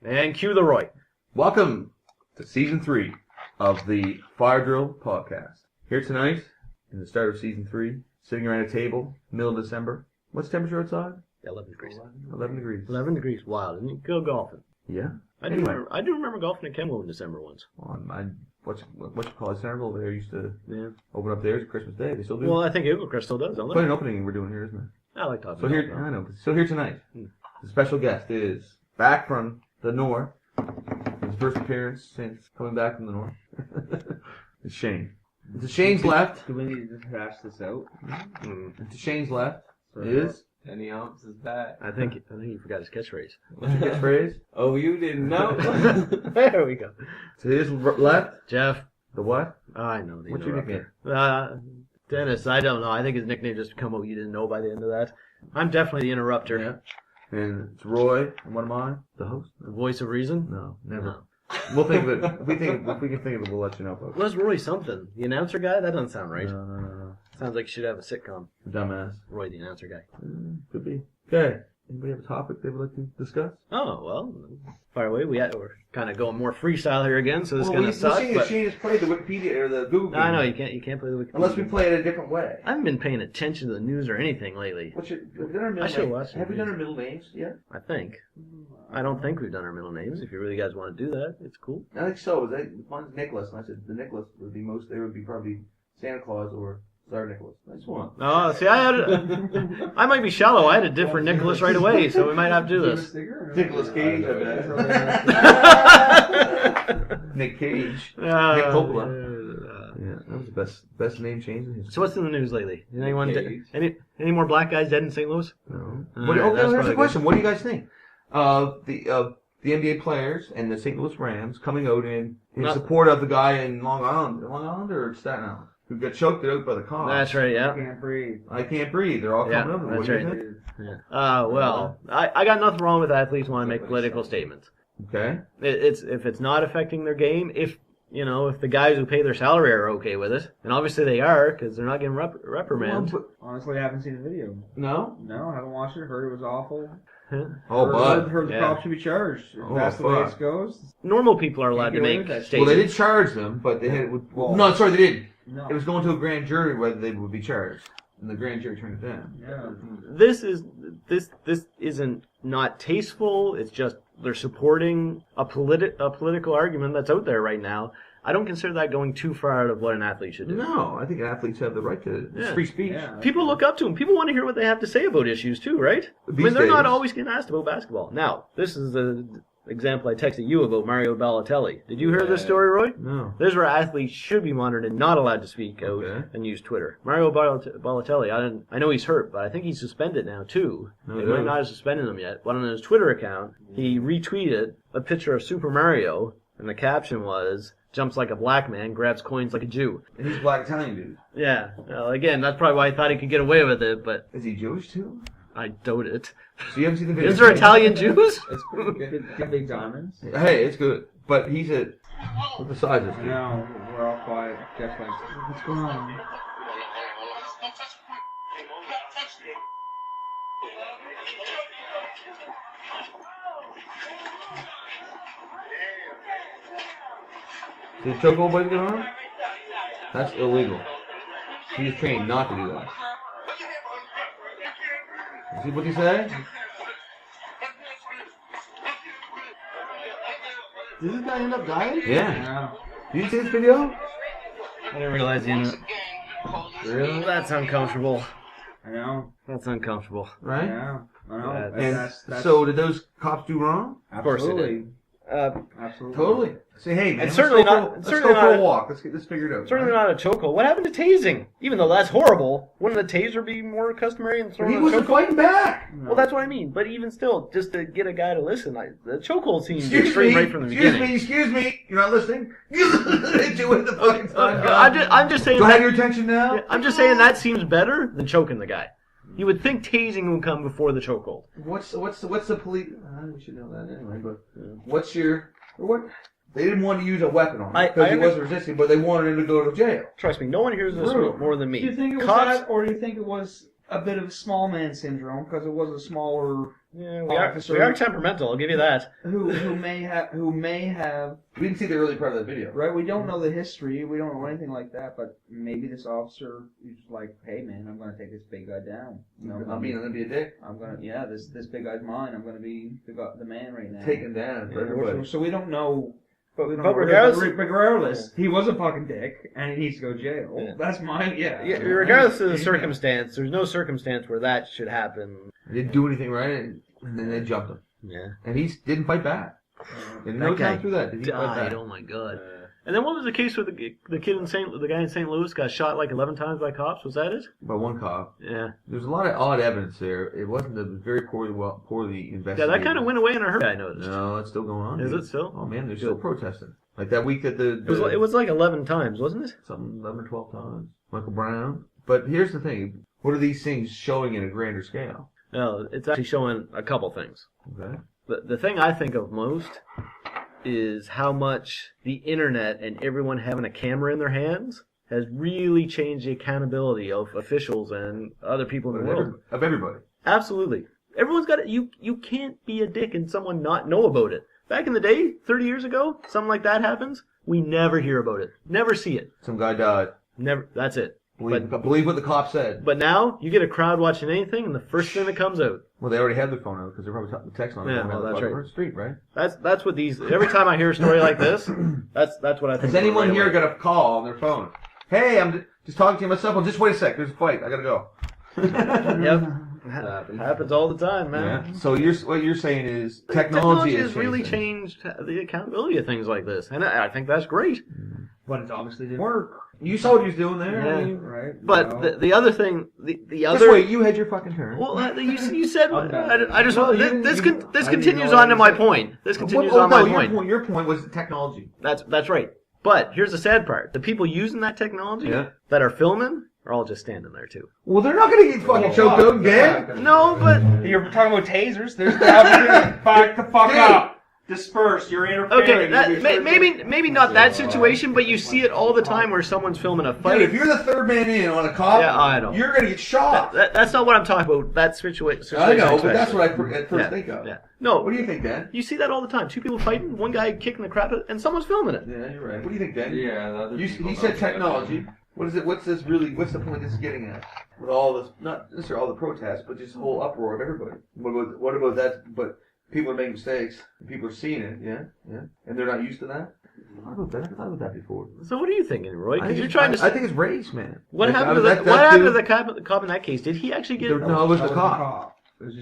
And cue the Roy. Welcome to Season 3 of the Fire Drill Podcast. Here tonight, in the start of Season 3, sitting around a table, middle of December. What's the temperature outside? 11 degrees. 11 degrees. 11 degrees. Wild, isn't it? Go golfing. Yeah. I do remember golfing at Kenmore in December once. What you call it? Center over there used to open up theirs Christmas Day. They still do. Well, I think Eaglecrest still does, don't they? Quite an opening we're doing here, isn't it? I like talking So about here, I know. So here tonight, the special guest is back from the North. His first appearance since coming back from the North. It's Shane. To Shane's left. Do we need to thrash this out? To Shane's left is. Penny Ops is back. I think he forgot his catchphrase. What's your catchphrase? Oh, you didn't know? There we go. To his left, Jeff. the what? I know the What's your interrupter. nickname? Dennis, I don't know. I think his nickname just come out. You didn't know by the end of that. I'm definitely the interrupter. Yeah. And it's Roy. And what am I? The host? The voice of reason? No, never. No. We'll think of it. If we can think of it, we'll let you know, folks. Was Roy something? The announcer guy? That doesn't sound right. No. Sounds like you should have a sitcom. Dumbass. Roy, the announcer guy. Could be. Okay. Anybody have a topic they would like to discuss? Oh, well, fire away. We're kind of going more freestyle here again, so this is Well, going to suck. Shane has played the Wikipedia or the Google. I know, you can't play the Wikipedia. Unless we play it a different way. I haven't been paying attention to the news or anything lately. Have we done our middle I should names? watch it. Have we done our middle names yet? I think. I don't think we've done our middle names. If you really guys want to do that, it's cool. I think so. Mine's Nicholas, and I said the Nicholas would be probably Santa Claus or Tsar Nicholas. Nice one. Oh, see, I might be shallow. I had a different Nicholas right away, so we might have to do this. Nicholas Cage, I bet. Nick Cage. Nick Coppola. Yeah, that was the best name change in history. So what's in the news lately? Any more black guys dead in St. Louis? No. That's Here's probably the question. What do you guys think? The NBA players and the St. Louis Rams coming out in support of the guy in Long Island or Staten Island who got choked out by the cops. That's right, yeah. I can't breathe. They're all coming over. That's right. Well, I got nothing wrong with athletes want to make political statements. Okay. If it's not affecting their game, if the guys who pay their salary are okay with it, and obviously they are because they're not getting reprimanded. Honestly, I haven't seen the video. No? No, I haven't watched it. Heard it was awful. Heard the cops should be charged. If that's the way it goes. Normal people are allowed to make statements. Well, they did charge them, but they had. No, sorry, they didn't. No. It was going to a grand jury whether they would be charged, and the grand jury turned it down. Yeah. This isn't not tasteful. It's just they're supporting a political argument that's out there right now. I don't consider that going too far out of what an athlete should do. No, I think athletes have the right to free speech. Yeah. People look up to them. People want to hear what they have to say about issues too, right? They're not always getting asked about basketball. Now, this is the example I texted you about Mario Balotelli. Did you hear this story, Roy? No. This is where athletes should be monitored and not allowed to speak out and use Twitter. Mario Balotelli, I know he's hurt, but I think he's suspended now too. They might not have suspended him yet. But on his Twitter account, he retweeted a picture of Super Mario, and the caption was, "Jumps like a black man, grabs coins like a Jew." And he's a black Italian dude. Yeah. Well, again, that's probably why I thought he could get away with it, but Is he Jewish too? I doubt it. So you haven't seen the video? Is there Italian Jews? It's pretty good. Got big diamonds. Hey, it's good. But he said, what the size is it? No, we're all quiet. Jeff's like, what's going on? Did choke old boy get on? That's illegal. He is trained not to do that. See what he say? Did this guy end up dying? Yeah. Did you see this video? I didn't realize he ended up. Really? That's uncomfortable. I know. That's uncomfortable. Right? Yeah. I know. And That's so did those cops do wrong? Of course they did. Absolutely. Totally. Say, hey, man, It's certainly let's go for a walk. Let's get this figured out. Certainly not a chokehold. What happened to tasing? Even though that's horrible, wouldn't the taser be more customary than But throwing he a wasn't chokehold? fighting back. Well, that's what I mean. But even still, just to get a guy to listen, the chokehold seems extreme right from the beginning. Excuse me. You're not listening? Hit you with the fucking tongue. I'm just saying. Do I have your attention now? I'm just saying that seems better than choking the guy. You would think tasing would come before the chokehold. What's the police? We should know that anyway. But what's your what? They didn't want to use a weapon on him because he wasn't resisting, but they wanted him to go to jail. Trust me, no one hears this more than me. Do you think it was that, or do you think it was a bit of small man syndrome because it was a smaller Yeah, we are temperamental. I'll give you that. Who may have. We didn't see the early part of that video. Right, we don't know the history. We don't know anything like that. But maybe this officer is like, "Hey, man, I'm going to take this big guy down. I'm going to be a dick. This big guy's mine. I'm going to be the man right now. Take him down for everybody." So we don't know. But regardless, he was a fucking dick, and he needs to go to jail. Yeah. That's mine. Yeah. Regardless of the circumstance, there's no circumstance where that should happen. He didn't do anything right, and then they jumped him. Yeah. And he didn't fight back. And no time through that did he fight back. Oh my god. And then what was the case with the kid in the guy in St. Louis got shot like 11 times by cops? Was that it? By one cop. Yeah. There's a lot of odd evidence there. It wasn't very poorly investigated. Yeah, that kind of went away in a hurry, I noticed. No, it's still going on. Is it still? Oh man, they're still protesting. Like that week that it was like 11 times, wasn't it? Something 11 or 12 times. Michael Brown. But here's the thing. What are these things showing in a grander scale? No, it's actually showing a couple things. Okay. The thing I think of most is how much the internet and everyone having a camera in their hands has really changed the accountability of officials and other people in the world. Of everybody. Absolutely. Everyone's got it. You can't be a dick and someone not know about it. Back in the day, 30 years ago, something like that happens, we never hear about it. Never see it. Some guy died. Never. That's it. Believe what the cop said. But now, you get a crowd watching anything, and the first thing that comes out. Well, they already have their phone out because they're probably texting on their phone. That's right. The street, right? That's what these. Every time I hear a story like this, that's what I think. Has anyone here got a call on their phone? Hey, I'm just talking to myself. Well, just wait a sec. There's a fight. I gotta go. Yep. Happens all the time, man. Yeah. So what you're saying is technology has really changed the accountability of things like this, and I think that's great. But it obviously didn't work. You saw what he was doing there, yeah. Right? But the other thing, the other. Just wait, you had your fucking turn. Well, you said this continues on to my point. This continues on my point. Your point was the technology. That's right. But here's the sad part: the people using that technology that are filming are all just standing there too. Well, they're not going to get fucking choked out again. No, but you're talking about tasers. There's back the fuck up. Disperse. You're interfering. Okay, maybe not that situation, but you see it all the time where someone's filming a fight. Dude, if you're the third man in on a cop, I know. You're going to get shot. That's not what I'm talking about. That situation. I know, but that's what I at first think of. Yeah. No. What do you think, Dan? You see that all the time. Two people fighting, one guy kicking the crap out, and someone's filming it. Yeah, you're right. What do you think, Dan? Yeah. He said technology. What is it? What's this really? What's the point this is getting at? With all this, not necessarily all the protests, but just the whole uproar of everybody. What about that? But people are making mistakes. And people are seeing it. Yeah, and they're not used to that. I thought about that before. So what are you thinking, Roy? Because you're trying to. I think it's race, man. What happened to the cop in that case? Did he actually get? No, it was the cop.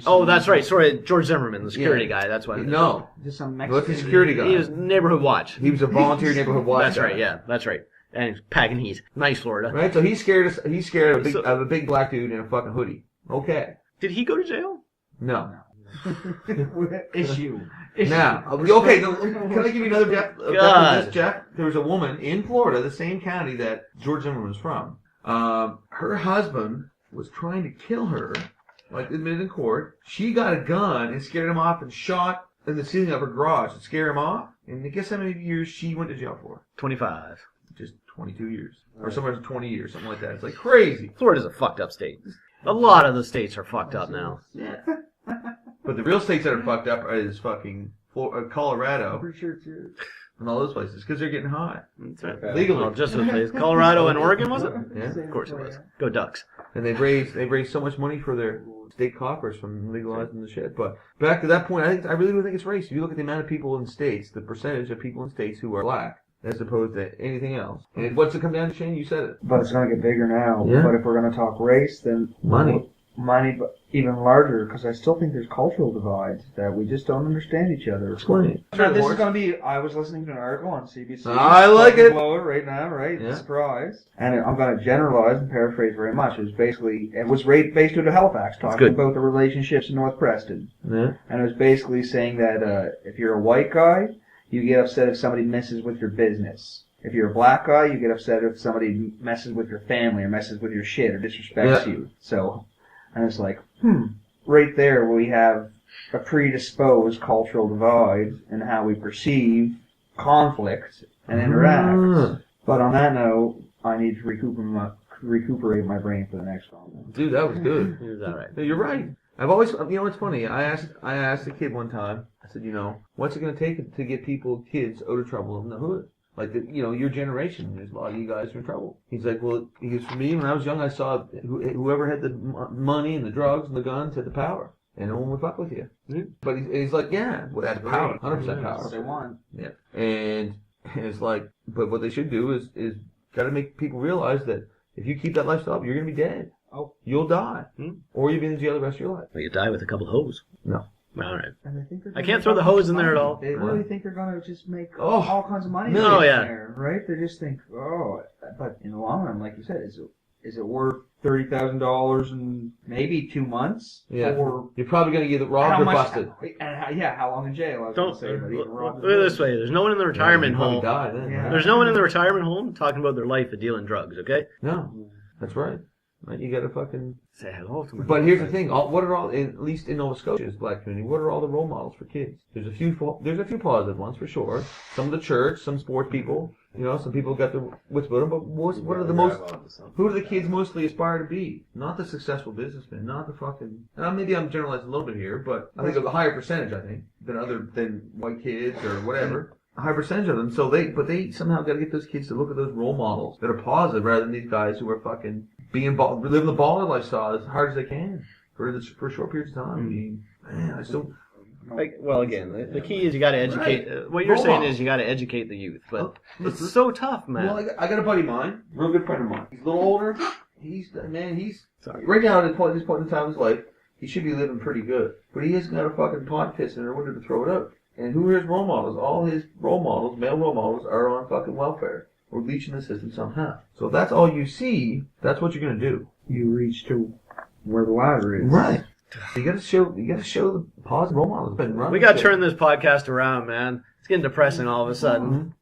Oh, that's right. Sorry, George Zimmerman, the security guy. That's why. No, just some Mexican. What's the security guy? He was neighborhood watch. He was a volunteer neighborhood watch. That's right. Yeah, that's right. And he's packing heat. Nice, Florida. Right. So he's scared of a big black dude in a fucking hoodie. Okay. Did he go to jail? No. Issue. Now, okay. Can I give you another depth of this, Jeff? There was a woman in Florida, the same county that George Zimmerman was from. Her husband was trying to kill her, like admitted in court. She got a gun and scared him off and shot in the ceiling of her garage to scare him off. And guess how many years she went to jail for? 25. Just 22 years. Or somewhere 20 years, something like that. It's like crazy. Florida's a fucked up state. A lot of the states are fucked up now. Yeah. But the real states that are fucked up is fucking Colorado. Pretty sure too. And all those places, because they're getting hot. That's right. Legally. Well, just those places. Colorado and Oregon, was it? Yeah. Of course it was. Go Ducks. And they've raised so much money for their state coffers from legalizing the shit. But back to that point, I really don't think it's race. If you look at the amount of people in states, the percentage of people in states who are black, as opposed to anything else. And what's it come down to, Shane? You said it. But it's going to get bigger now. Yeah. But if we're going to talk race, then money, but even larger, because I still think there's cultural divides that we just don't understand each other. Explain. Now, this is going to be, I was listening to an article on CBC. I like it. Blow it right now, right? Yeah. Surprise. And I'm going to generalize and paraphrase very much. It was based out of Halifax, talking about the relationships in North Preston. Yeah. And it was basically saying that if you're a white guy, you get upset if somebody messes with your business. If you're a black guy, you get upset if somebody messes with your family or messes with your shit or disrespects you. So, and it's like, right there we have a predisposed cultural divide in how we perceive conflict and interact. But on that note, I need to recuperate my brain for the next one. Dude, that was good. Is that right? You're right. I've always, you know, it's funny. I asked a kid one time. I said, you know, what's it going to take to get kids out of trouble in the hood? Like, you know, your generation, there's a lot of you guys are in trouble. He's like, well, he goes, for me, when I was young, I saw whoever had the money and the drugs and the guns had the power. And no one would fuck with you. Mm-hmm. But he's like, yeah, well, that's power. 100% power. That's what they want. Yeah. And it's like, but what they should do is got to make people realize that if you keep that lifestyle up, you're going to be dead. Oh. You'll die. Or you'll be in jail the rest of your life. Well, you die with a couple of hoes. No. All right. And I can't throw the hose in there at all. They really think they're going to just make all kinds of money. No, yeah. There, right? They just think, but in the long run, like you said, is it worth $30,000 in maybe 2 months? Yeah. Or you're probably going to get robbed or busted. How long in jail? I was going to say. Look at it this way. There's no one in the retirement home. Die then, right? There's no one in the retirement home talking about their life of dealing drugs, okay? No. That's right. You got to fucking say hello to me. But here's the thing: at least in Nova Scotia's black community, what are all the role models for kids? There's a few positive ones for sure. Some of the church, some sports people. You know, some people got the wits about them. But what are the most? Who do the kids mostly aspire to be? Not the successful businessmen. Not the fucking. Maybe I'm generalizing a little bit here, but I think of a higher percentage. I think than white kids or whatever. A high percentage of them. So they somehow got to get those kids to look at those role models that are positive rather than these guys who are fucking living the baller lifestyle as hard as they can for short periods of time. I mean, man, I still. Well, again, the key is you got to educate. Right. What you're saying is you got to educate the youth, but it's so tough, man. Well, I got a buddy of mine, real good friend of mine. He's a little older. He's right now at this point in time in his life, he should be living pretty good, but he hasn't got a fucking pot piston or wanted to throw it out. And who are his role models? All his role models, male role models, are on fucking welfare or leeching the system somehow. So if that's all you see, that's what you're gonna do. You reach to where the ladder is. Right. You gotta show the positive role models. We gotta turn this podcast around, man. It's getting depressing all of a sudden.